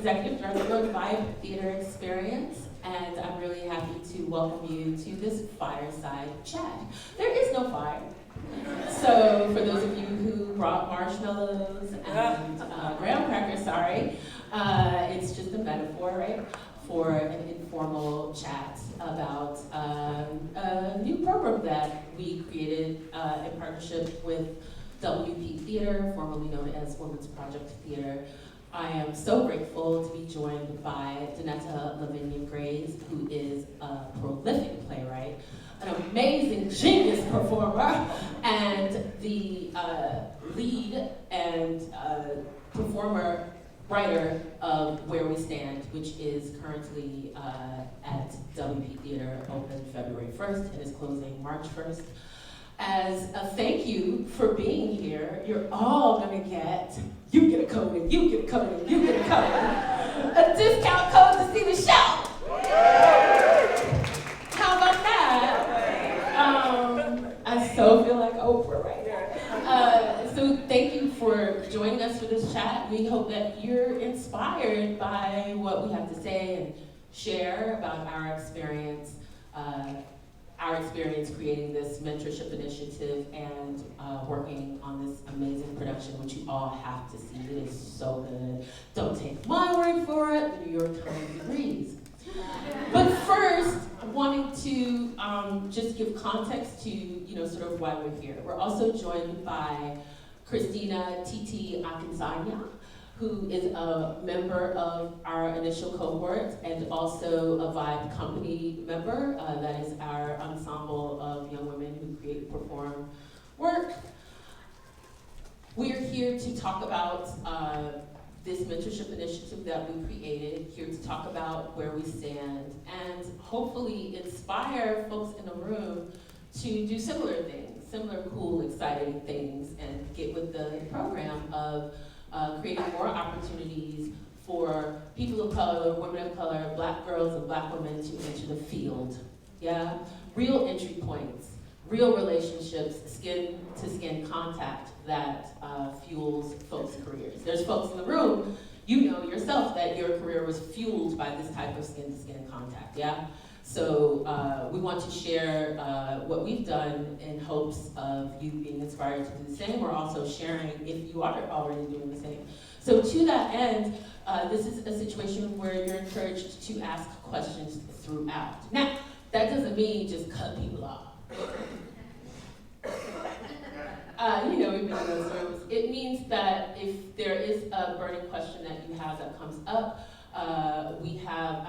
Executive Director of Vibe Theater Experience, and I'm really happy to welcome you to this Fireside chat. There is no fire. So for those of you who brought marshmallows and graham crackers, it's just a metaphor, right, for an informal chat about a new program that we created in partnership with WP Theater, formerly known as Women's Project Theater. I am so grateful to be joined by Donnetta Lavinia Graves, who is a prolific playwright, an amazing genius performer, and the lead and performer writer of Where We Stand, which is currently at WP Theater, open February 1st and is closing March 1st. As a thank you for being here, you're all gonna get, you get a code and you get a code and you get a code, a discount code to see the show. How about that? I so feel like Oprah right now. So thank you for joining us for this chat. We hope that you're inspired by what we have to say and share about our experience creating this mentorship initiative and working on this amazing production, which you all have to see. It is so good. Don't take my word for it. The New York Times agrees. But first, wanting to just give context to sort of why we're here. We're also joined by Christina Titi Akinsanya, who is a member of our initial cohort and also a Vibe Company member. That is our ensemble of young women who create and perform work. We are here to talk about this mentorship initiative that we created, here to talk about where we stand, and hopefully inspire folks in the room to do similar things, similar cool, exciting things, and get with the program of creating more opportunities for people of color, women of color, black girls and black women to enter the field. Yeah? Real entry points, real relationships, skin-to-skin contact that fuels folks' careers. There's folks in the room, you know yourself that your career was fueled by this type of skin-to-skin contact, yeah? So we want to share what we've done in hopes of you being inspired to do the same. We're also sharing if you are already doing the same. So to that end, this is a situation where you're encouraged to ask questions throughout. Now, that doesn't mean just cut people off. We've been in those rooms. It means that if there is a burning question that you have that comes up, we have,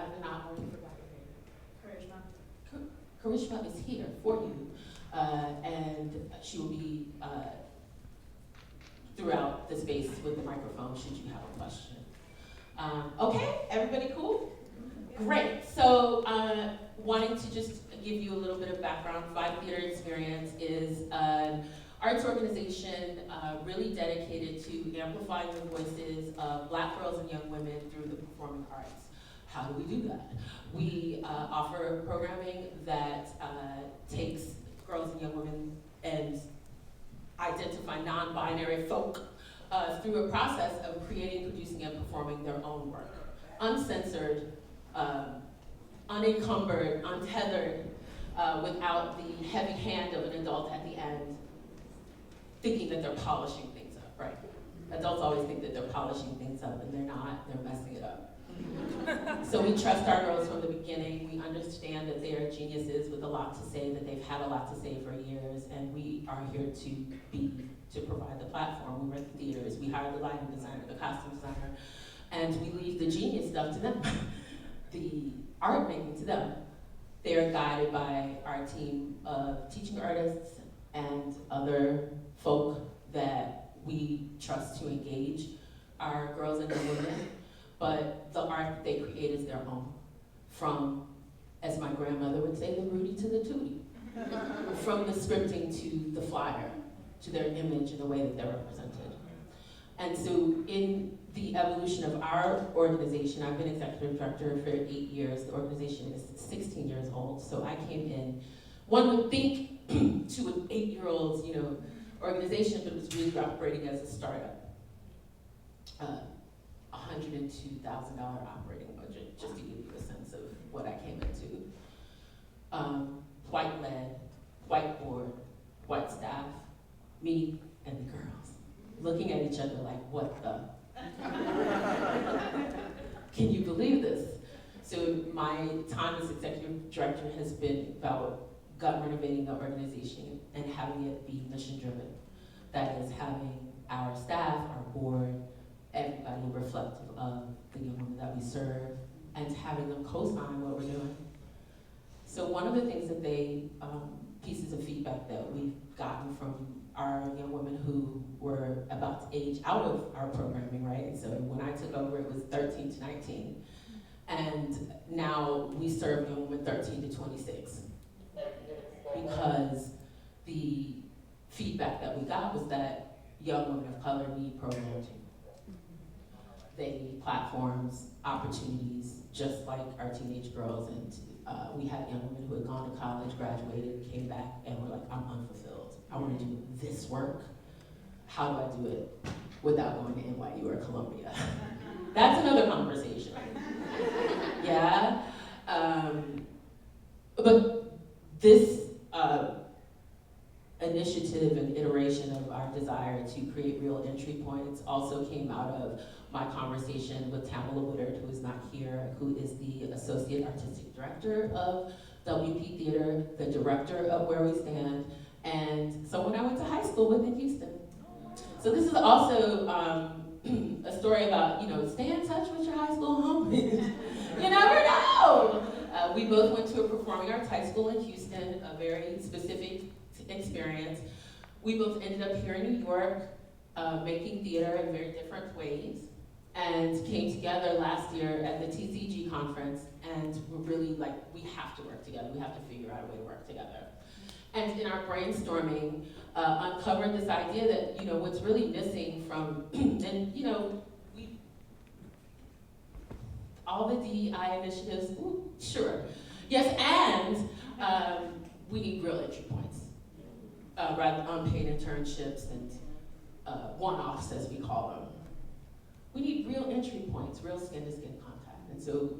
Karishma is here for you, and she will be throughout the space with the microphone should you have a question. Okay, everybody cool? Great, so wanting to just give you a little bit of background, Vibe Theater Experience is an arts organization really dedicated to amplifying the voices of black girls and young women through the performing arts. How do we do that? We offer programming that takes girls and young women and identify non-binary folk through a process of creating, producing, and performing their own work. Uncensored, unencumbered, untethered, without the heavy hand of an adult at the end thinking that they're polishing things up, right? Adults always think that they're polishing things up, and they're not, they're messing it up. So we trust our girls from the beginning. We understand that they are geniuses with a lot to say, that they've had a lot to say for years, and we are here to provide the platform. We rent the theaters, we hire the lighting designer, the costume designer, and we leave the genius stuff to them, the art making to them. They are guided by our team of teaching artists and other folk that we trust to engage our girls and young women. But the art that they create is their own. From, as my grandmother would say, the Rudy to the Tootie. From the scripting to the flyer, to their image and the way that they're represented. And so in the evolution of our organization, I've been executive director for 8 years. The organization is 16 years old. So I came in, one would think to an 8-year-old, organization, but it was really operating as a startup. $102,000 operating budget, just to give you a sense of what I came into. White led, white board, white staff, me and the girls, looking at each other like, what the? Can you believe this? So my time as executive director has been about gut renovating the organization and having it be mission driven. That is having our staff, our board, everybody reflective of the young women that we serve, and having them co-sign what we're doing. So one of the things that pieces of feedback that we've gotten from our young women who were about to age out of our programming, right? So when I took over, it was 13 to 19. And now we serve young women 13 to 26. Because the feedback that we got was that young women of color need programs. They need platforms, opportunities, just like our teenage girls. And we had young women who had gone to college, graduated, came back, and were like, I'm unfulfilled. I want to do this work. How do I do it without going to NYU or Columbia? That's another conversation. Yeah? But this initiative and iteration of our desire to create real entry points also came out of my conversation with Tamilla Woodard, who is not here, who is the Associate Artistic Director of WP Theater, the director of Where We Stand, and someone I went to high school with in Houston. So this is also a story about, stay in touch with your high school homies. You never know! We both went to a performing arts high school in Houston, a very specific experience. We both ended up here in New York, making theater in very different ways, and came together last year at the TCG conference, and we're really like, we have to work together. We have to figure out a way to work together. And in our brainstorming, uncovered this idea that, what's really missing from, and all the DEI initiatives, ooh, sure. Yes, and we need real entry points, rather unpaid internships and one-offs, as we call them. We need real entry points, real skin-to-skin contact. And so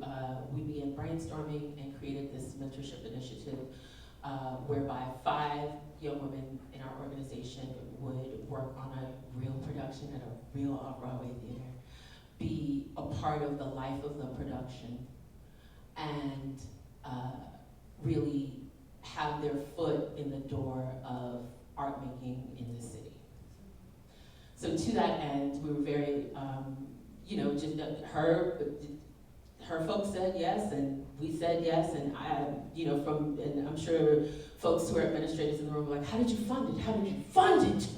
we began brainstorming and created this mentorship initiative whereby 5 young women in our organization would work on a real production at a real off-Broadway theater, be a part of the life of the production, and really have their foot in the door of art making in the city. So to that end, we were very, just her folks said yes, and we said yes, and and I'm sure folks who are administrators in the room were like, how did you fund it? How did you fund it?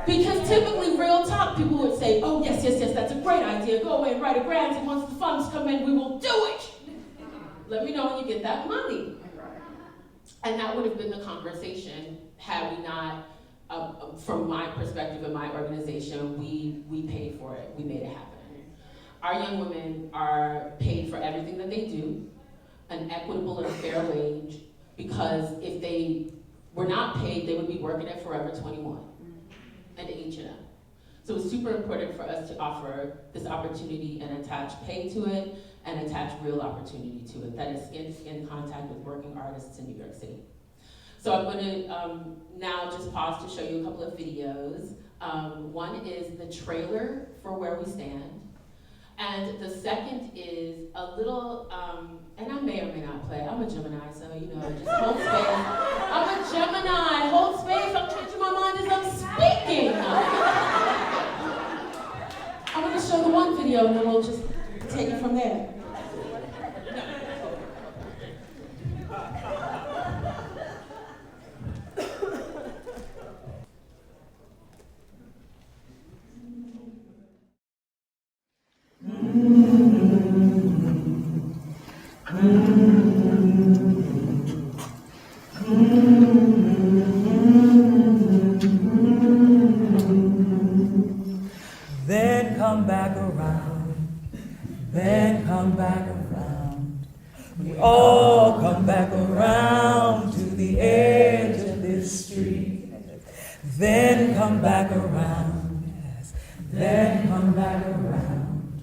Because typically, real talk, people would say, oh, yes, that's a great idea. Go away and write a grant, and once the funds come in, we will do it. Let me know when you get that money. And that would have been the conversation had we not, from my perspective in my organization, we paid for it. We made it happen. Our young women are paid for everything that they do, an equitable and fair wage, because if they were not paid, they would be working at Forever 21 and H&M. So it's super important for us to offer this opportunity and attach pay to it and attach real opportunity to it. That is skin-to-skin contact with working artists in New York City. So I'm going to now just pause to show you a couple of videos. One is the trailer for Where We Stand. And the second is a little, and I may or may not play. I'm a Gemini, so just hold space. I'm a Gemini, hold space. I'm changing my mind as I'm speaking. I'm going to show the one video and then we'll just take it from there. Then come back around, then come back around. We all come back around to the edge of this street. Then come back around, yes. then come back around.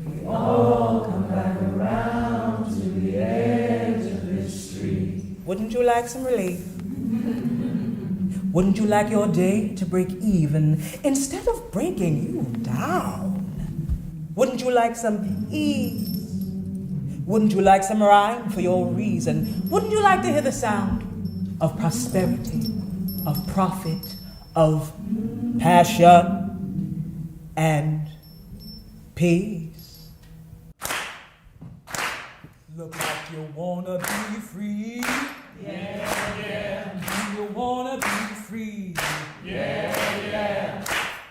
We all come back around to the edge of this street. Wouldn't you like some relief? Wouldn't you like your day to break even instead of breaking you down? Wouldn't you like some ease? Wouldn't you like some rhyme for your reason? Wouldn't you like to hear the sound of prosperity, of profit, of passion and peace? Look like you wanna be free. Yeah, yeah. Do you wanna be free? Yeah, yeah.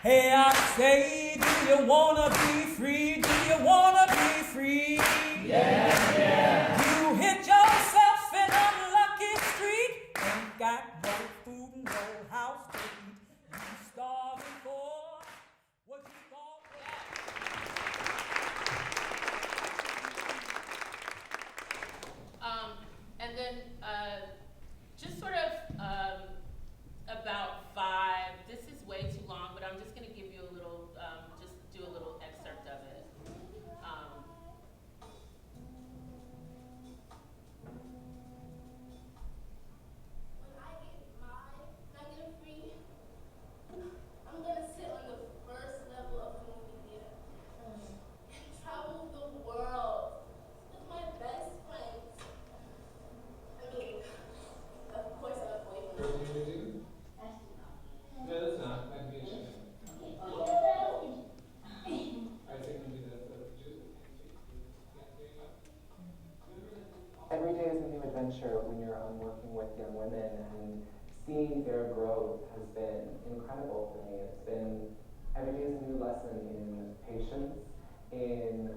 Hey, I say, do you wanna be free? Do you wanna be free? Yeah, yeah. You hit yourself in a lucky street. Ain't got no food, no house to eat. You starving for what you thought was. And then just sort of about 5. This is way too long, but I'm just going to give you a little, just do a little excerpt of it. When I get free, I'm gonna sit on the first level of the movie theater and travel the world with my best friends. I mean, of course I have boyfriends. What are you gonna do? No, that's not. Might be a shame. I think maybe that's a Every day is a new adventure when you're working with young women, and seeing their growth has been incredible for me. It's been, every day is a new lesson in patience, in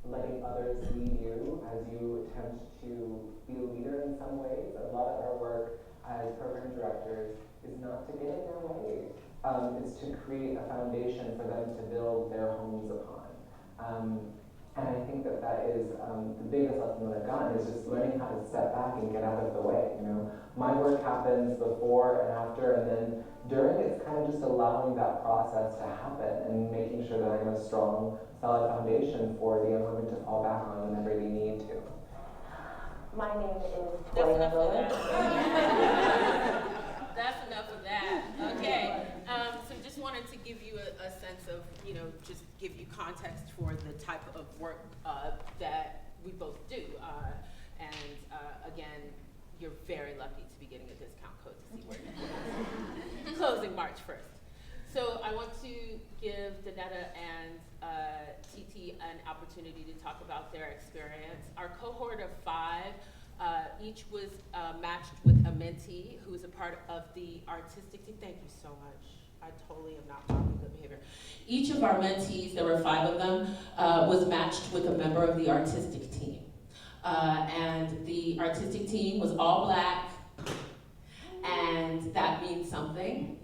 letting others lead you as you attempt to be a leader in some ways. A lot of our work as program directors is not to get in their way. It's to create a foundation for them to build their homes upon. And I think that that is the biggest lesson that I've gotten, is just learning how to step back and get out of the way. You know, my work happens before and after, and then during, it's kind of just allowing that process to happen and making sure that I have a strong, solid foundation for the young women to fall back on whenever they need to. My name is That's Toya. enough of that. That's enough of that. Okay. So just wanted to give you a sense of, just give you context for the type of work that we both do. Again, you're very lucky to be getting a discount code to see where you're closing March 1st. So I want to give Donnetta and TT an opportunity to talk about their experience. Our cohort of 5, each was matched with a mentee who is a part of the artistic team. Thank you so much. I totally am not following good behavior. Each of our mentees, there were 5 of them, was matched with a member of the artistic team. And the artistic team was all Black, and that means something.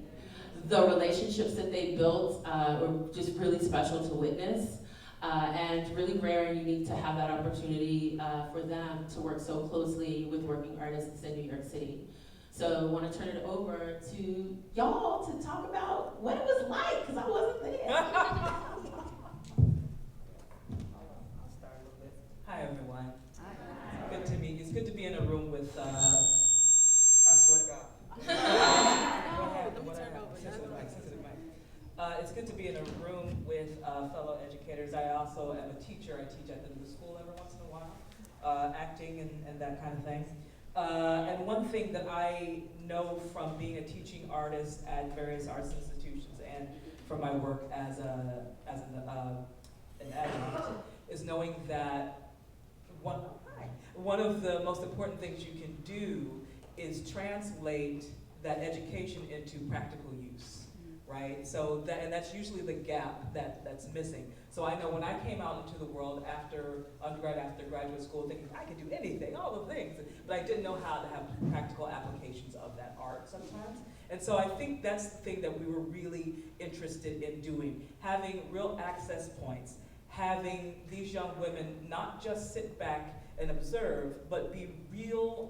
The relationships that they built were just really special to witness, and really rare and unique to have that opportunity for them to work so closely with working artists in New York City. So I want to turn it over to y'all to talk about what it was like, because I wasn't there. I'll start a little bit. Hi, everyone. Hi. Good to meet you. It's good to be in a room with, I swear to God. It's good to be in a room with fellow educators. I also am a teacher. I teach at the new school every once in a while, acting and that kind of thing. And one thing that I know from being a teaching artist at various arts institutions and from my work as an adjunct is knowing that one of the most important things you can do is translate that education into practical use, right? So that's usually the gap that's missing. So I know when I came out into the world after undergrad, after graduate school, thinking I could do anything, all the things, but I didn't know how to have practical applications of that art sometimes. And so I think that's the thing that we were really interested in doing, having real access points, having these young women not just sit back and observe, but be real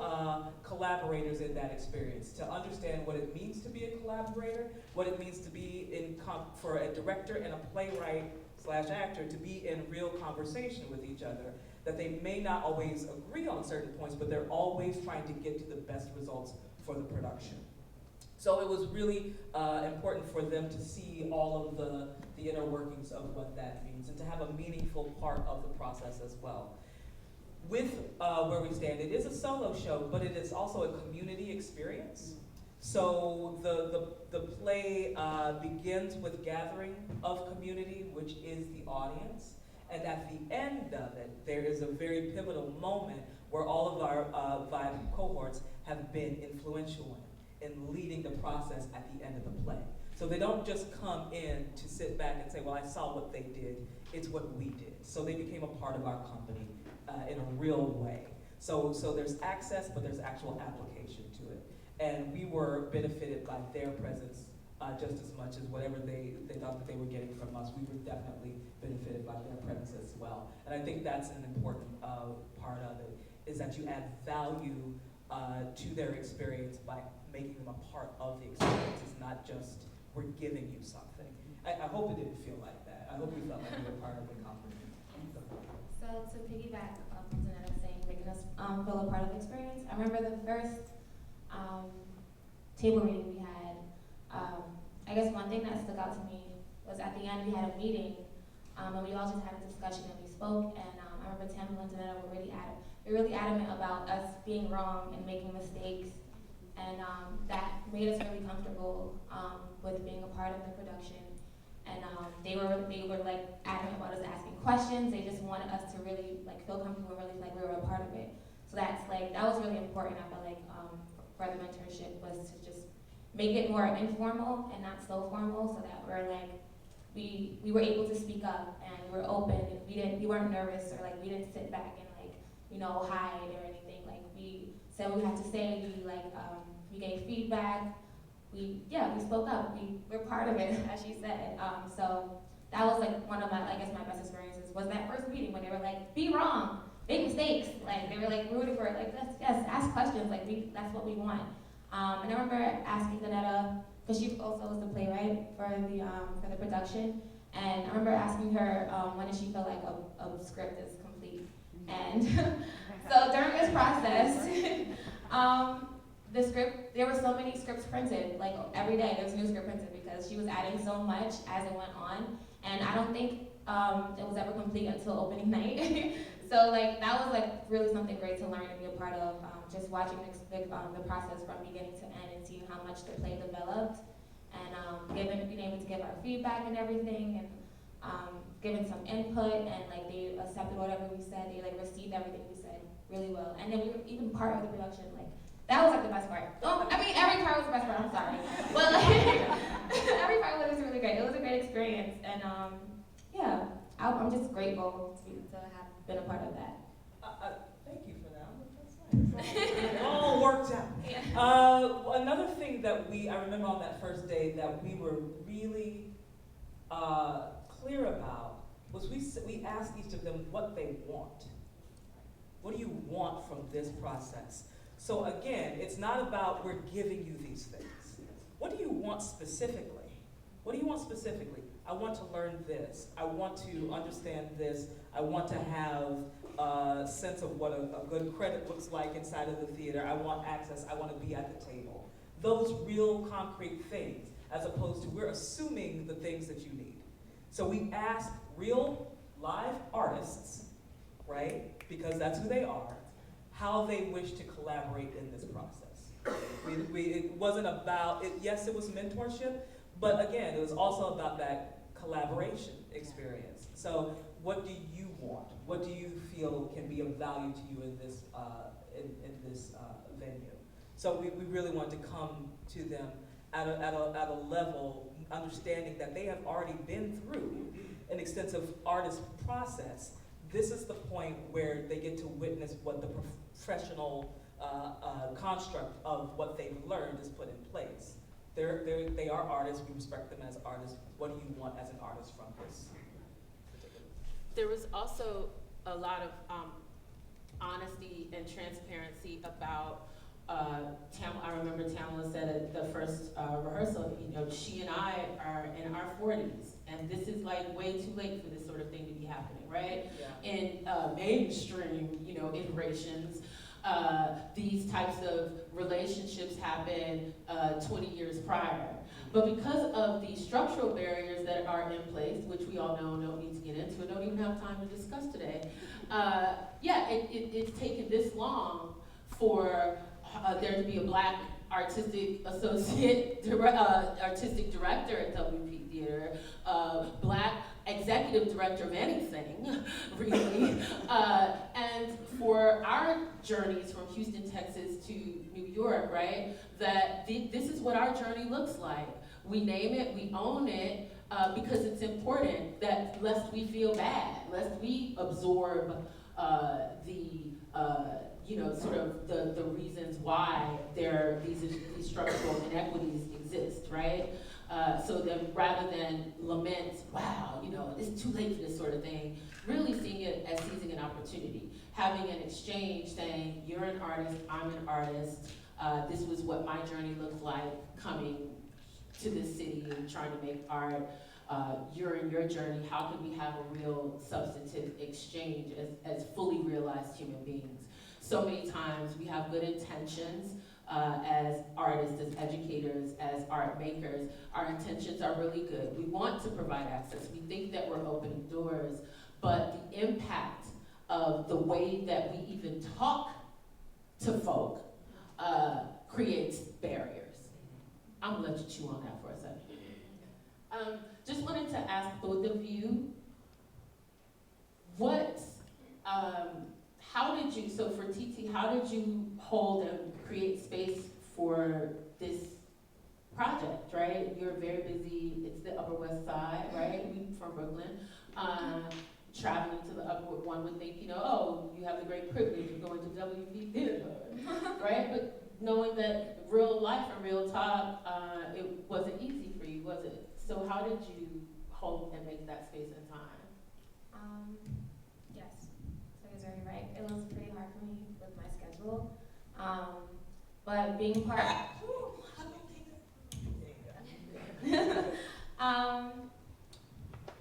collaborators in that experience, to understand what it means to be a collaborator, what it means to be for a director and a playwright / actor to be in real conversation with each other, that they may not always agree on certain points, but they're always trying to get to the best results for the production. So it was really important for them to see all of the inner workings of what that means, and to have a meaningful part of the process as well. With Where We Stand, it is a solo show, but it is also a community experience. So the play begins with gathering of community, which is the audience. And at the end of it, there is a very pivotal moment where all of our Vibe cohorts have been influential in leading the process at the end of the play. So they don't just come in to sit back and say, well, I saw what they did, it's what we did. So they became a part of our company in a real way. So there's access, but there's actual application to it. And we were benefited by their presence just as much as whatever they thought that they were getting from us. We were definitely benefited by their presence as well. And I think that's an important part of it, is that you add value to their experience by making them a part of the experience. It's not just, we're giving you something. I hope it didn't feel like that. I hope we felt like we were part of the company. So to piggyback off of Donnetta saying, making us feel a part of the experience, I remember the first table reading we had. I guess one thing that stuck out to me was at the end we had a meeting, and we all just had a discussion and we spoke. And I remember Tamilla and Donnetta were really adamant about us being wrong and making mistakes, and that made us really comfortable with being a part of the production. And they were like adamant about us asking questions. They just wanted us to really like feel comfortable and really feel like we were a part of it. So that was really important. I felt like for the mentorship was to just make it more informal and not so formal, so that we were able to speak up and we were open, and we weren't nervous, or like we didn't sit back and hide or anything. Like we said what we had to say. We gave feedback. We spoke up. We're part of it, as she said. So that was like one of my best experiences was that first meeting when they were like, be wrong, make mistakes. Like they were like rooting for it. Like yes, ask questions. Like that's what we want. And I remember asking Donnetta, because she also was the playwright for the production, and I remember asking her when did she feel like a script is complete. And so during this process, the script, there were so many scripts printed, like every day there was a new script printed, because she was adding so much as it went on, and I don't think it was ever complete until opening night. So like that was like really something great to learn and be a part of, just watching the process from beginning to end and seeing how much the play developed, and being able to give our feedback and everything, and giving some input, and like they accepted whatever we said. They like received everything we said really well, and then we were even part of the production. Like that was like the best part. I mean, every part was the best part. I'm sorry, but like every part was really great. It was a great experience, and I'm just grateful to have been a part of that. Thank you for that. That's nice. It all worked out. Yeah. Another thing that I remember on that first day that we were really clear about was we asked each of them what they want. What do you want from this process? So again, it's not about we're giving you these things. What do you want specifically? What do you want specifically? I want to learn this. I want to understand this. I want to have a sense of what a good credit looks like inside of the theater. I want access. I want to be at the table. Those real concrete things, as opposed to we're assuming the things that you need. So we ask real live artists, right, because that's who they are, how they wish to collaborate in this process. It wasn't about, yes, it was mentorship, but again, it was also about that collaboration experience. So what do you want? What do you feel can be of value to you in this venue? So we really wanted to come to them at a level, understanding that they have already been through an extensive artist process. This is the point where they get to witness what the professional construct of what they've learned is put in place. They are artists. We respect them as artists. What do you want as an artist from this? there was also a lot of honesty and transparency about I remember Tamilla said at the first rehearsal, you know, she and I are in our 40s, and this is like way too late for this sort of thing to be happening, right? Yeah. In mainstream, you know, iterations, these types of relationships happen 20 years prior. But because of the structural barriers that are in place, which we all know, don't need to get into, don't even have time to discuss today, it's taken this long for there to be a Black artistic artistic director at WP Theater, Black executive director of anything, really, and for our journeys from Houston, Texas to New York, right, that this is what our journey looks like. We name it, we own it, because it's important that lest we feel bad, lest we absorb sort of the reasons why these structural inequities exist, right? So then rather than lament, wow, you know, it's too late for this sort of thing, really seeing it as seizing an opportunity, having an exchange saying, you're an artist, I'm an artist, this was what my journey looked like coming to this city and trying to make art. You're in your journey, how can we have a real substantive exchange as fully realized human beings? So many times we have good intentions as artists, as educators, as art makers. Our intentions are really good. We want to provide access. We think that we're opening doors, but the impact of the way that we even talk to folk creates barriers. I'm gonna let you chew on that for a second. Just wanted to ask both of you, how did you, so for TT, how did you hold and create space for this project, right? You're very busy, it's the Upper West Side, right? We from Brooklyn. Traveling to the Upper, one would think, you know, oh, you have the great privilege of going to WP Theater, right? But knowing that real life and real talk, it wasn't easy for you, was it? So how did you hold and make that space and time? Yes, so you're very right. It was pretty hard for me with my schedule. But being part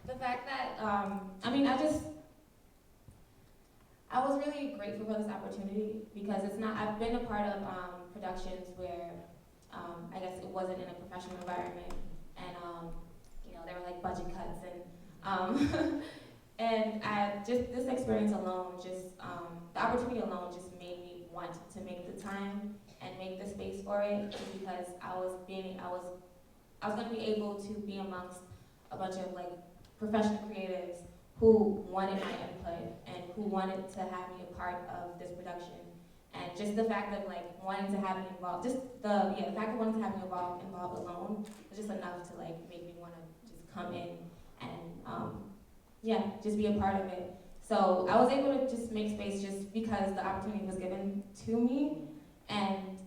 the fact that, I was really grateful for this opportunity because I've been a part of productions where I guess it wasn't in a professional environment and there were like budget cuts and and this experience alone, the opportunity alone just made me want to make the time and make the space for it, just because I was going to be able to be amongst a bunch of like professional creatives who wanted my input and who wanted to have me a part of this production. And just the fact of like wanting to have me involved, the fact of wanting to have me involved alone was just enough to like make me want to just come in and just be a part of it. So I was able to just make space just because the opportunity was given to me, and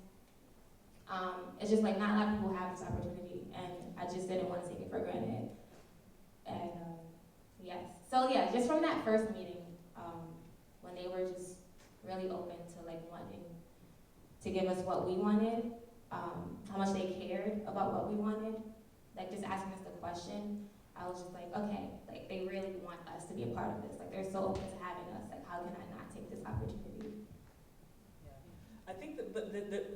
it's just like not a lot of people have this opportunity, and I just didn't want to take it for granted. And just from that first meeting, when they were just really open to like wanting to give us what we wanted, how much they cared about what we wanted, like just asking us the question, I was just like, okay, like they really want us to be a part of this. Like they're so open to having us. Like how can I not take this opportunity? I think that,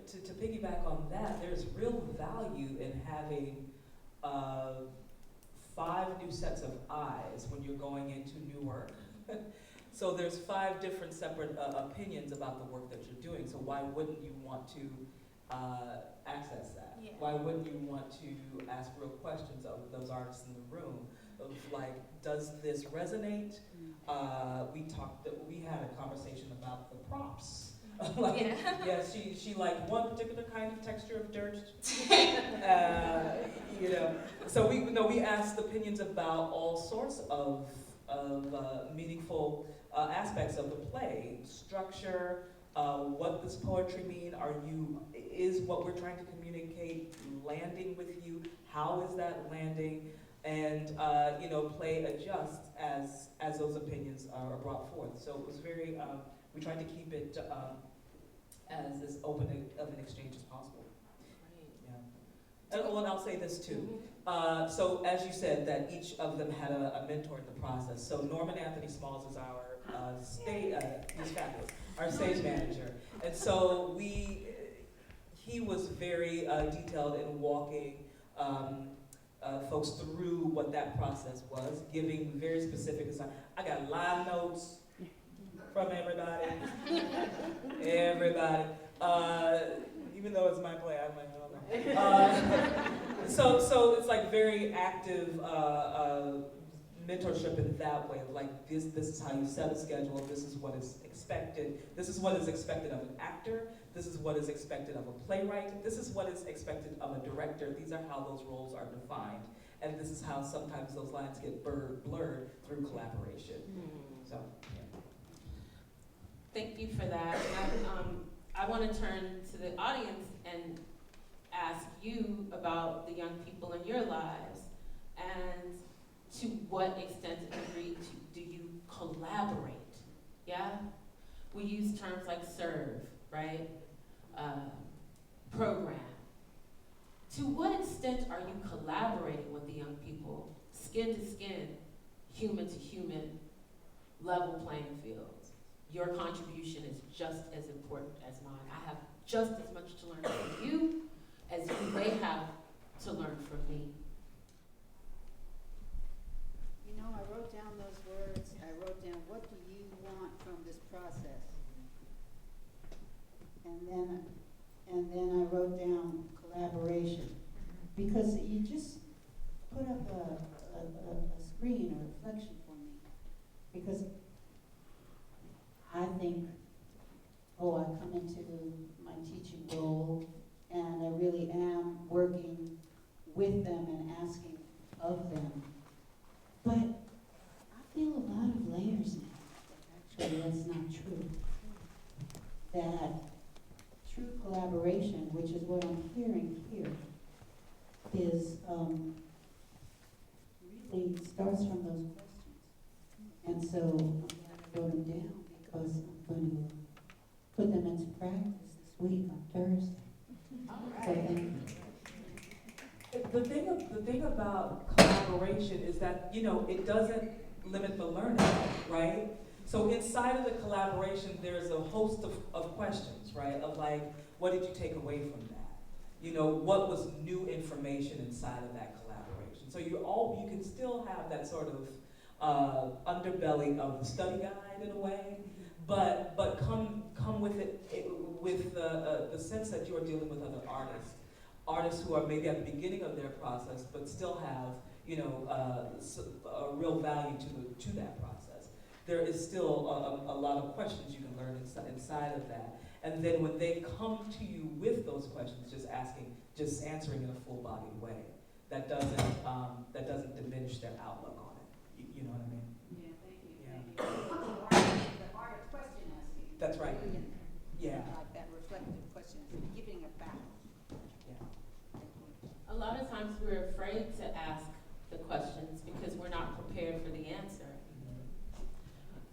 to piggyback on that, there's real value in having 5 new sets of eyes when you're going into new work. So there's 5 different separate opinions about the work that you're doing. So why wouldn't you want to access that? Yeah. Why wouldn't you want to ask real questions of those artists in the room? Of like, does this resonate? We had a conversation about the props. She liked one particular kind of texture of dirt. So we asked opinions about all sorts of meaningful aspects of the play, structure, what does poetry mean? Is what we're trying to communicate landing with you? How is that landing? and play adjust as those opinions are brought forth. So it was very, we tried to keep it as open of an exchange as possible. Yeah. And I'll say this too. So as you said, that each of them had a mentor in the process. So Norman Anthony Smalls is our he's fabulous, our stage manager. And so he was very detailed in walking folks through what that process was, giving very specific assignments. I got live notes from everybody. Even though it's my play, I'm like, I don't know. So it's like very active mentorship in that way. Like this is how you set a schedule. This is what is expected. This is what is expected of an actor. This is what is expected of a playwright. This is what is expected of a director. These are how those roles are defined. And this is how sometimes those lines get blurred through collaboration. So, yeah. Thank you for that. And I want to turn to the audience and ask you about the young people in your lives, and to what extent and degree do you collaborate? Yeah? We use terms like serve, right? Program. To what extent are you collaborating with the young people, skin to skin, human to human, level playing fields? Your contribution is just as important as mine. I have just as much to learn from you as you may have to learn from me. You know, I wrote down those words. I wrote down, what do you want from this process? And then I wrote down collaboration. Because you just put up a screen or reflection for me. Because I think, I come into my teaching role, and I really am working with them and asking of them. But I feel a lot of layers now. Actually, that's not true. That true collaboration, which is what I'm hearing here, is really starts from those questions. And so I wrote them down because I'm going to put them into practice this week on Thursday. All So right. thank you. The thing about collaboration is that, it doesn't limit the learning, right? So inside of the collaboration, there's a host of questions, right? Of like, what did you take away from that? What was new information inside of that collaboration? So you can still have that sort of underbelly of the study guide in a way, but come with it with the sense that you are dealing with other artists who are maybe at the beginning of their process, but still have a real value to that process. There is still a lot of questions you can learn inside of that, and then when they come to you with those questions, just answering in a full-bodied way, that doesn't diminish their outlook on it. You know what I mean? Yeah, thank you. Yeah. Thank you. The art of question asking. That's right. Yeah. Like that reflective question, giving it back. A lot of times we're afraid to ask the questions because we're not prepared for the answer.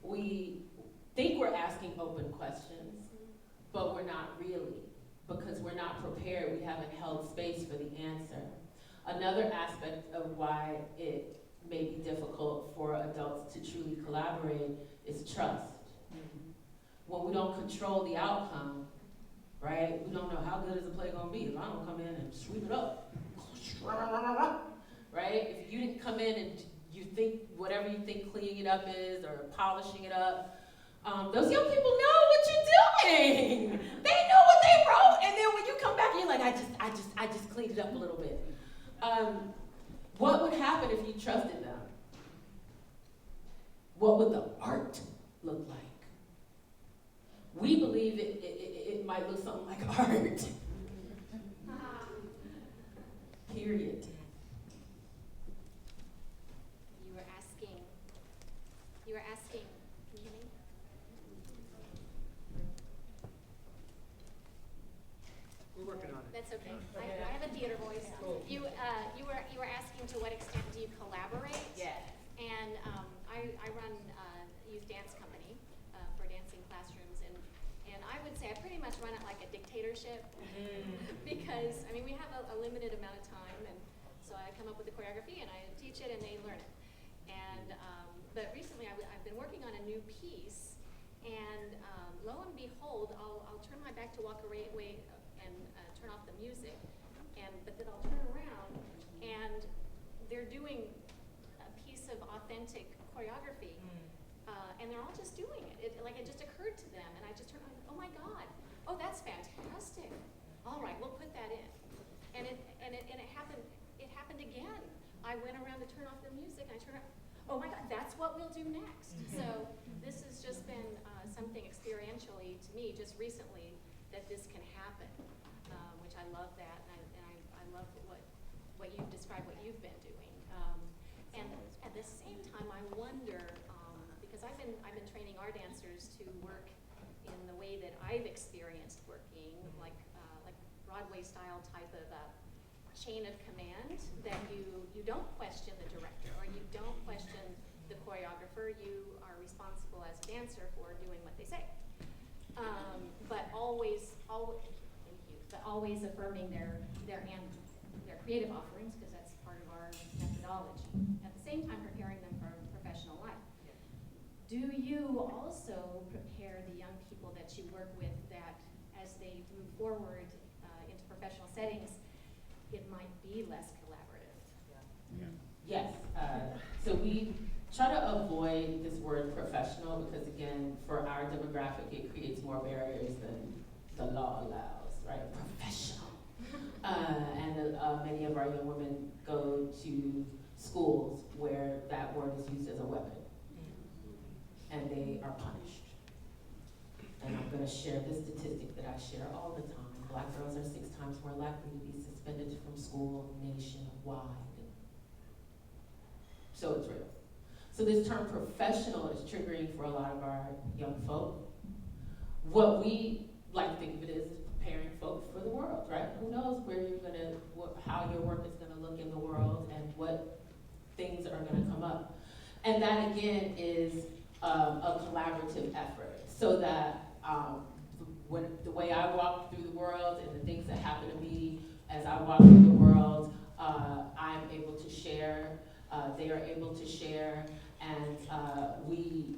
We think we're asking open questions, but we're not really, because we're not prepared. We haven't held space for the answer. Another aspect of why it may be difficult for adults to truly collaborate is trust. When we don't control the outcome, right? We don't know how good is the play gonna be if I don't come in and sweep it up. Right? If you didn't come in and you think whatever you think cleaning it up is or polishing it up, those young people know what you're doing. They know what they wrote, and then when you come back, you're like, I just cleaned it up a little bit. What would happen if you trusted them? What would the art look like? We believe it might look something like art. Period. You were asking, can you hear me? We're working on it. That's okay. I have a theater voice. You were asking to what extent do you collaborate. Yeah. And I run a youth dance company for dancing classrooms, and I would say I pretty much run it like a dictatorship because, I mean, we have a limited amount of time, and so I come up with the choreography and I teach it and they learn it. And, but recently I've been working on a new piece, and lo and behold, I'll turn my back to walk away and turn off the music, but then I'll turn around and they're doing a piece of authentic choreography, and they're all just doing it. It just occurred to them, and I just turned around, oh my God, oh that's fantastic. All right, we'll put that in. And it happened. It happened again. I went around to turn off the music, and I turned around. Oh my God, that's what we'll do next. So this has just been something experientially to me just recently that this can happen, which I love that, and I love what you've described, what you've been doing. And at the same time, I wonder, because I've been training our dancers to work in the way that I've experienced working, like Broadway style type of chain of command, that you don't question the director or you don't question the choreographer. You are responsible as a dancer for doing what they say, but always affirming their creative offerings, because that's part of our methodology. At the same time, preparing them for professional life. Do you also prepare the young people that you work with that as they move forward into professional settings, it might be less collaborative? Yes. So we try to avoid this word professional because, again, for our demographic, it creates more barriers than the law allows, right? Professional. And many of our young women go to schools where that word is used as a weapon, and they are punished. And I'm going to share this statistic that I share all the time. Black girls are 6 times more likely to be suspended from school nationwide. So it's real. So this term professional is triggering for a lot of our young folk. What we like to think of it as preparing folks for the world, right? Who knows where you're gonna, how your work is gonna look in the world and what things are gonna come up. And that again is a collaborative effort, so that when the way I walk through the world and the things that happen to me as I walk through the world, I'm able to share, they are able to share, and we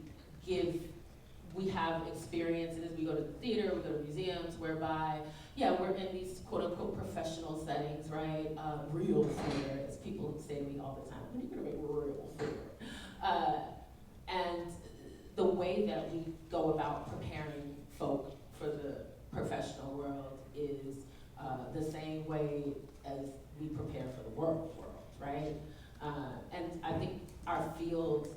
have experiences. We go to the theater, we go to museums, whereby, yeah, we're in these quote unquote professional settings, right? Real theater, as people say to me all the time, when are you gonna make real theater? And the way that we go about preparing folk for the professional world is the same way as we prepare for the world, right? And I think our field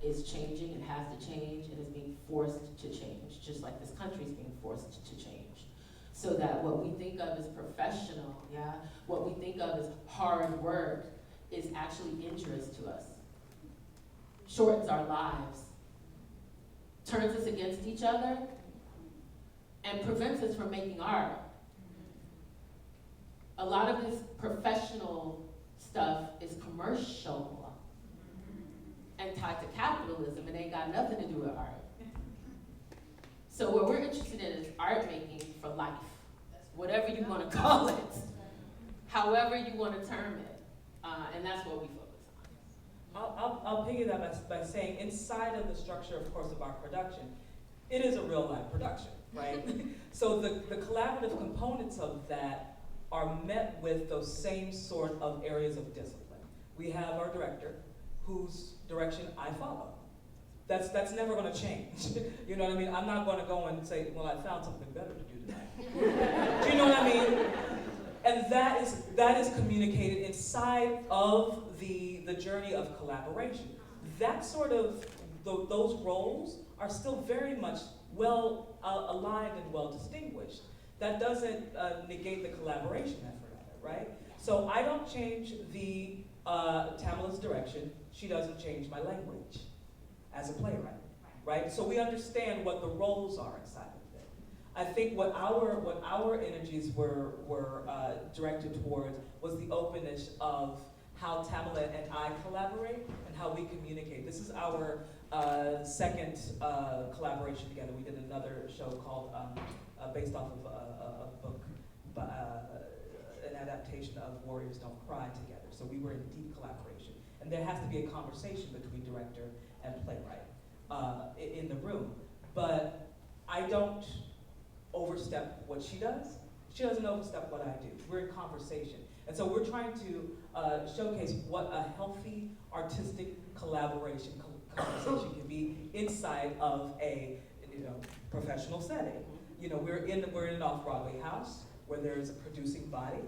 is changing and has to change and is being forced to change, just like this country is being forced to change. So that what we think of as professional, yeah, what we think of as hard work is actually injurious to us, shortens our lives, turns us against each other, and prevents us from making art. A lot of this professional stuff is commercial and tied to capitalism, and ain't got nothing to do with art. So what we're interested in is art making for life, whatever you want to call it, however you want to term it, and that's what we focus on. I'll piggyback by saying, inside of the structure, of course, of our production, it is a real life production, right? So the collaborative components of that are met with those same sort of areas of discipline. We have our director, whose direction I follow. That's never going to change. You know what I mean? I'm not going to go and say, well, I found something better to do tonight. Do you know what I mean? And that is communicated inside of the journey of collaboration. That sort of, those roles are still very much well aligned and well distinguished. That doesn't negate the collaboration effort of it, right? So I don't change Tamilla's direction. She doesn't change my language as a playwright, right? So we understand what the roles are inside of it. I think what our energies were directed towards was the openness of how Tamilla and I collaborate and how we communicate. This is our second collaboration together. We did another show called, based off of a book, an adaptation of Warriors Don't Cry together. So we were in deep collaboration. And there has to be a conversation between director and playwright in the room. But I don't overstep what she does. She doesn't overstep what I do. We're in conversation. And so we're trying to showcase what a healthy artistic collaboration conversation can be inside of a professional setting. We're in an off-Broadway house where there's a producing body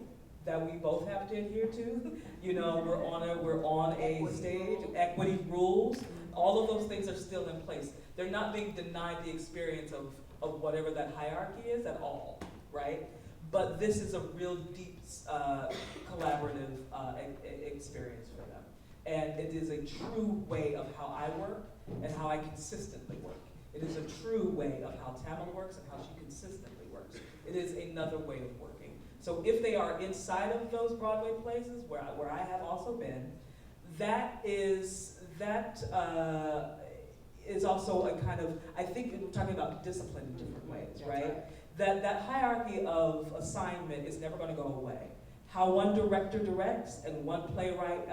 that we both have to adhere to. We're on a stage, equity rules. All of those things are still in place. They're not being denied the experience of whatever that hierarchy is at all, right? But this is a real deep collaborative experience for them. And it is a true way of how I work and how I consistently work. It is a true way of how Tamilla works and how she consistently works. It is another way of working. So if they are inside of those Broadway places, where I have also been, that is also a kind of, I think we're talking about discipline in different ways, right? That hierarchy of assignment is never going to go away. How one director directs and one playwright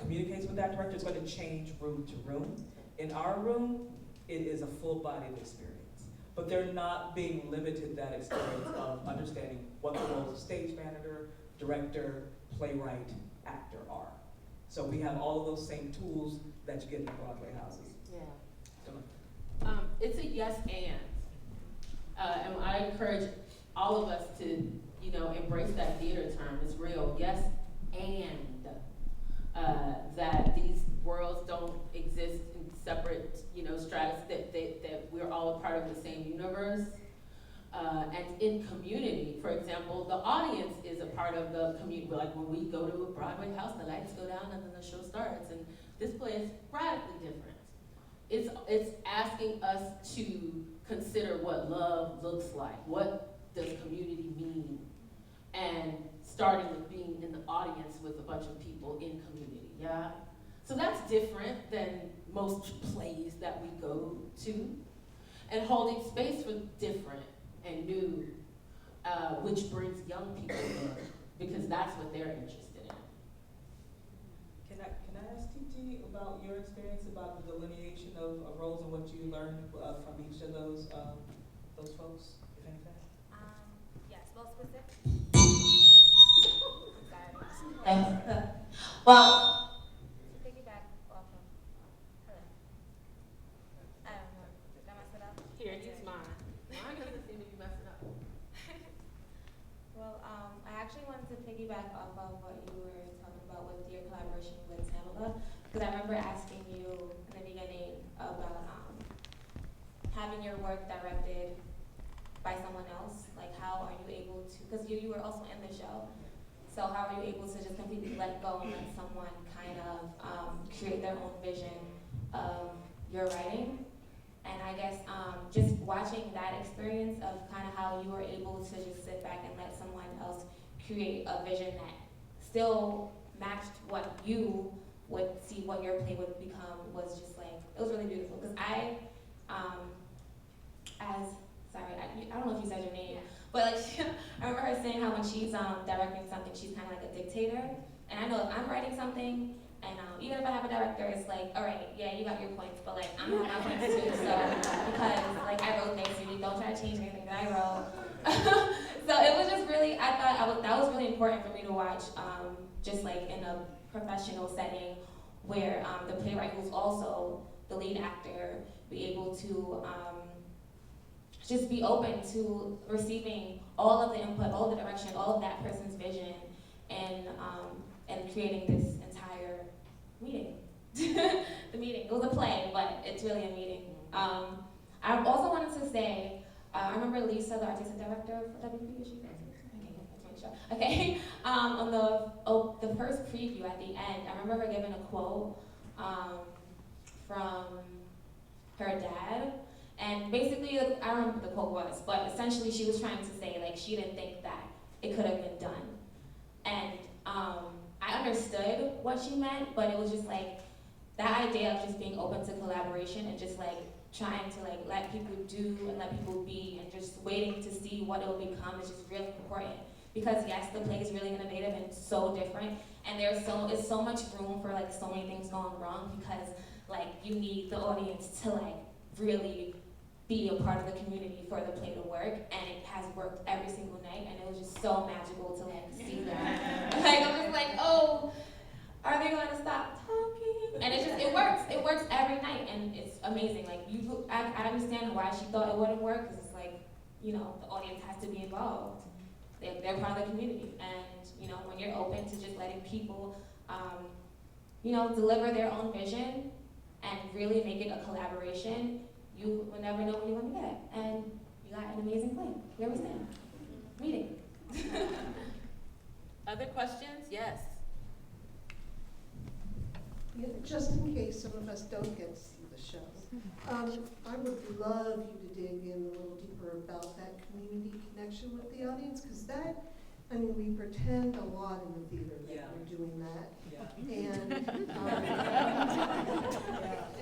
communicates with that director is going to change room to room. In our room, it is a full-bodied experience. But they're not being limited that experience of understanding what the roles of stage manager, director, playwright, actor are. So we have all of those same tools that you get in the Broadway houses. Yeah. It's a yes and. And I encourage all of us to, embrace that theater term. It's real. Yes and. That these worlds don't exist in separate, stratus, that we're all a part of the same universe. And in community, for example, the audience is a part of the community. Like when we go to a Broadway house, the lights go down and then the show starts. And this play is radically different. It's asking us to consider what love looks like. What does community mean? And starting with being in the audience with a bunch of people in community, yeah? So that's different than most plays that we go to. And holding space for different and new, which brings young people in, because that's what they're interested in. Can I ask TT about your experience about the delineation of roles and what you learned from each of those folks, if anything? Yes, well specific. Well, To piggyback off of her. I don't know. Did I mess it up? Here, use mine. Mine doesn't seem to be messing up. Well, I actually wanted to piggyback off of what you were talking about with your collaboration with Tamilla, because I remember asking you in the beginning about having your work directed by someone else. Like, how are you able to, because you were also in the show, so how are you able to just completely let go and let someone kind of create their own vision of your writing? And I guess just watching that experience of kind of how you were able to just sit back and let someone else create a vision that still matched what you would see what your play would become was just like, it was really beautiful. Because I don't know if you said your name, but like I remember her saying how when she's directing something, she's kind of like a dictator. And I know if I'm writing something, and even if I have a director, it's like, all right, yeah, you got your points, but like I'm gonna have my points too. So because like I wrote things, you don't try to change anything that I wrote. So it was just really, I thought that was really important for me to watch, just like in a professional setting where the playwright, who's also the lead actor, be able to just be open to receiving all of the input, all of the direction, all of that person's vision, and creating this entire meeting. The meeting, it was a play, but it's really a meeting. I also wanted to say, I remember Lisa, the artistic director for WP, is she there? Okay, on the first preview at the end, I remember her giving a quote from her dad. And basically, I don't remember what the quote was, but essentially she was trying to say, like, she didn't think that it could have been done. And I understood what she meant, but it was just like that idea of just being open to collaboration and just like trying to like let people do and let people be and just waiting to see what it will become is just really important. Because yes, the play is really innovative and so different, and it's so much room for like so many things going wrong because like you need the audience to like really be a part of the community for the play to work, and it has worked every single night, and it was just so magical to like see that. Like I'm just like, oh, are they going to stop talking? And it works every night, and it's amazing. Like I understand why she thought it wouldn't work, because it's like, you know, the audience has to be involved. They're part of the community, and you know, when you're open to just letting people, you know, deliver their own vision and really make it a collaboration, you will never know what you're going to get. And you got an amazing play. Here we stand. Meeting. Other questions? Yes. Yeah, just in case some of us don't get to see the show, I would love you to dig in a little deeper about that community connection with the audience, because that, I mean, we pretend a lot in the theater that we're doing that.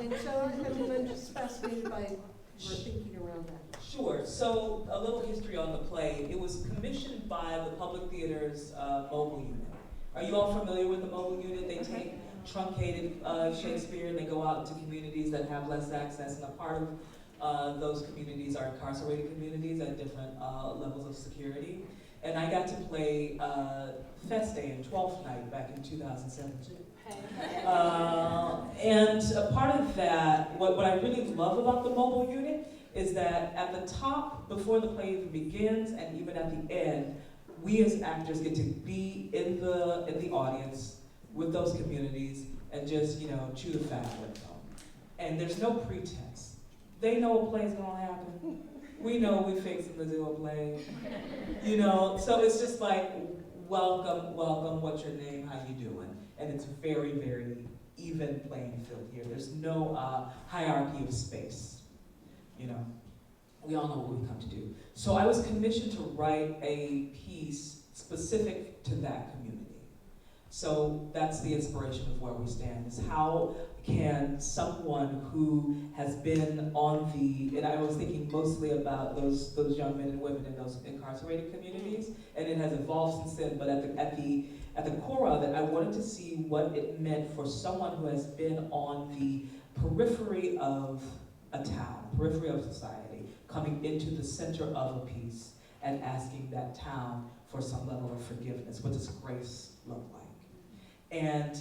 And so, I mean, I'm just fascinated by your thinking around that. Sure. So a little history on the play. It was commissioned by the Public Theater's mobile unit. Are you all familiar with the mobile unit? They take truncated Shakespeare and they go out into communities that have less access, and a part of those communities are incarcerated communities at different levels of security. And I got to play Fest Day and 12th Night back in 2017. And a part of that, what I really love about the mobile unit is that at the top, before the play even begins, and even at the end, we as actors get to be in the audience with those communities and just, you know, chew the fat with them. And there's no pretense. They know a play's gonna happen. We know we fixing to do a play. You know, so it's just like, welcome, what's your name, how you doing? And it's very, very even playing field here. There's no hierarchy of space. You know, we all know what we come to do. So I was commissioned to write a piece specific to that community. So that's the inspiration of where we stand, is how can someone who has been on the, and I was thinking mostly about those young men and women in those incarcerated communities, and it has evolved since then, but at the core of it, I wanted to see what it meant for someone who has been on the periphery of a town, periphery of society, coming into the center of a piece and asking that town for some level of forgiveness. What does grace look like? And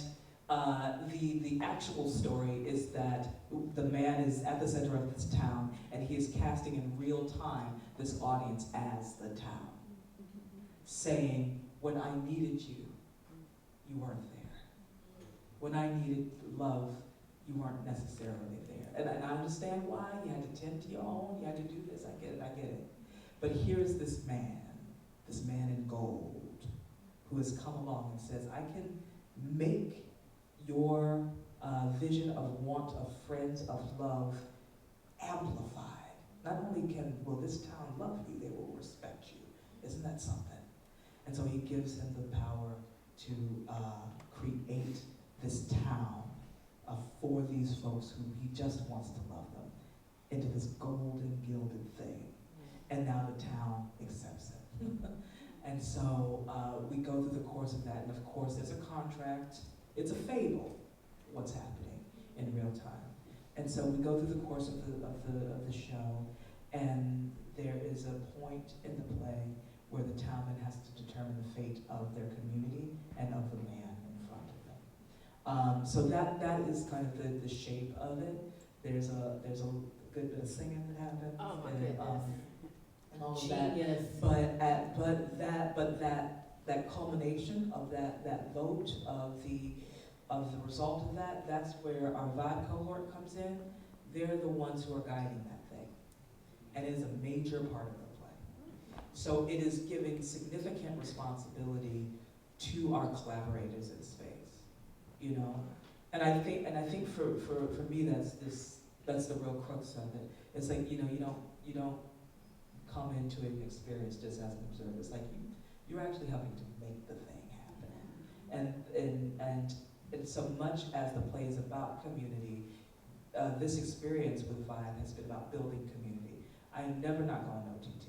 the actual story is that the man is at the center of this town, and he is casting in real time this audience as the town, saying, when I needed you, you weren't there. When I needed love, you weren't necessarily there. And I understand why. You had to tend to your own, you had to do this, I get it. But here's this man in gold, who has come along and says, I can make your vision of want, of friends, of love amplified. Not only will this town love you, they will respect you. Isn't that something? And so he gives him the power to create this town for these folks who he just wants to love them, into this golden gilded thing. And now the town accepts it. And so we go through the course of that, and of course there's a contract. It's a fable, what's happening in real time. And so we go through the course of the show, and there is a point in the play where the townman has to determine the fate of their community and of the man in front of them. So that is kind of the shape of it. There's a good bit of singing that happens. Oh my and, goodness. and all of Genius. that. But that culmination of that vote of the result of that, that's where our vibe cohort comes in. They're the ones who are guiding that thing, and it is a major part of the play. So it is giving significant responsibility to our collaborators in space, you know. And I think for me that's the real crux of it. It's like, you know, you don't come into an experience just as an observer. It's like you're actually helping to make the thing happen. And so much as the play is about community, this experience with Vibe has been about building community. I am never not going to know TT.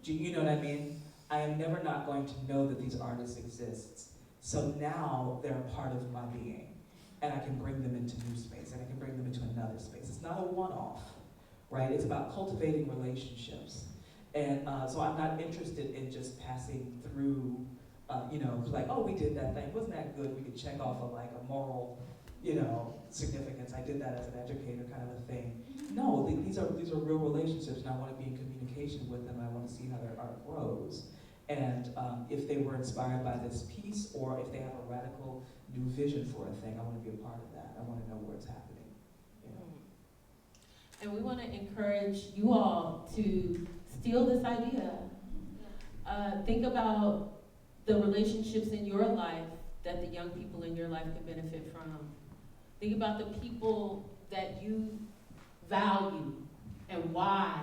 Do you know what I mean? I am never not going to know that these artists exist. So now they're a part of my being. And I can bring them into new space, and I can bring them into another space. It's not a one-off, right? It's about cultivating relationships. And so I'm not interested in just passing through, like, oh, we did that thing. Wasn't that good? We could check off of like a moral, significance. I did that as an educator kind of a thing. No, these are real relationships, and I want to be in communication with them. I want to see how their art grows. And if they were inspired by this piece, or if they have a radical new vision for a thing, I want to be a part of that. I want to know where it's happening. And we want to encourage you all to steal this idea. Think about the relationships in your life that the young people in your life can benefit from. Think about the people that you value and why,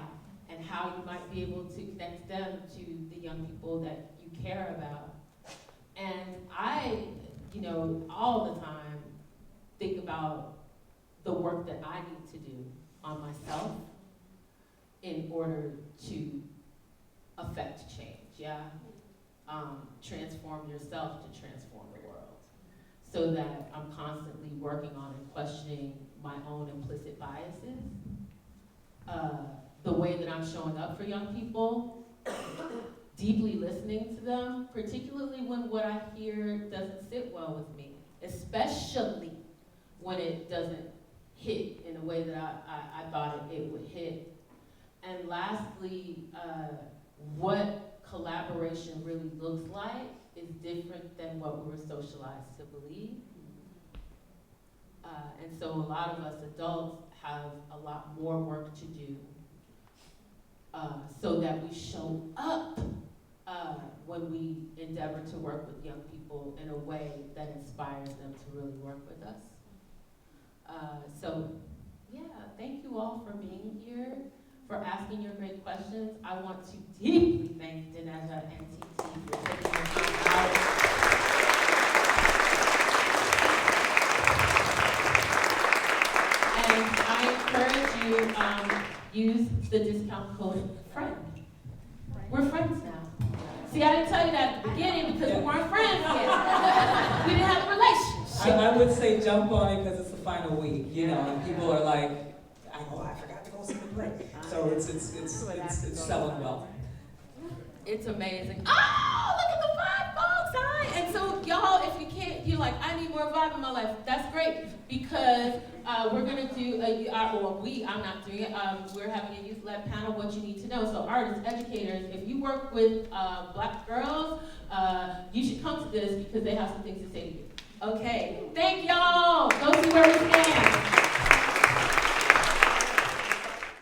and how you might be able to connect them to the young people that you care about. And I, all the time think about the work that I need to do on myself in order to affect change, transform yourself to transform the world. So that I'm constantly working on and questioning my own implicit biases. The way that I'm showing up for young people, deeply listening to them, particularly when what I hear doesn't sit well with me, especially when it doesn't hit in a way that I thought it would hit. And lastly, what collaboration really looks like is different than what we were socialized to believe. And so a lot of us adults have a lot more work to do so that we show up when we endeavor to work with young people in a way that inspires them to really work with us. Thank you all for being here, for asking your great questions. I want to deeply thank Donnetta and TT for taking the time out. And I encourage you, use the discount code FRIEND. We're friends now. See, I didn't tell you that at the beginning because we weren't friends yet. We didn't have a relationship. I would say jump on it because it's the final week, and people are like, I forgot to go see the play. So it's selling well. It's amazing. Oh, look at the Vibe folks, hi! And so y'all, if you can't, you're like, I need more Vibe in my life. That's great because we're gonna do I'm not doing it. We're having a youth-led panel. What you need to know. So artists, educators, if you work with Black girls, you should come to this because they have some things to say to you. Okay, thank y'all. Go see where we stand.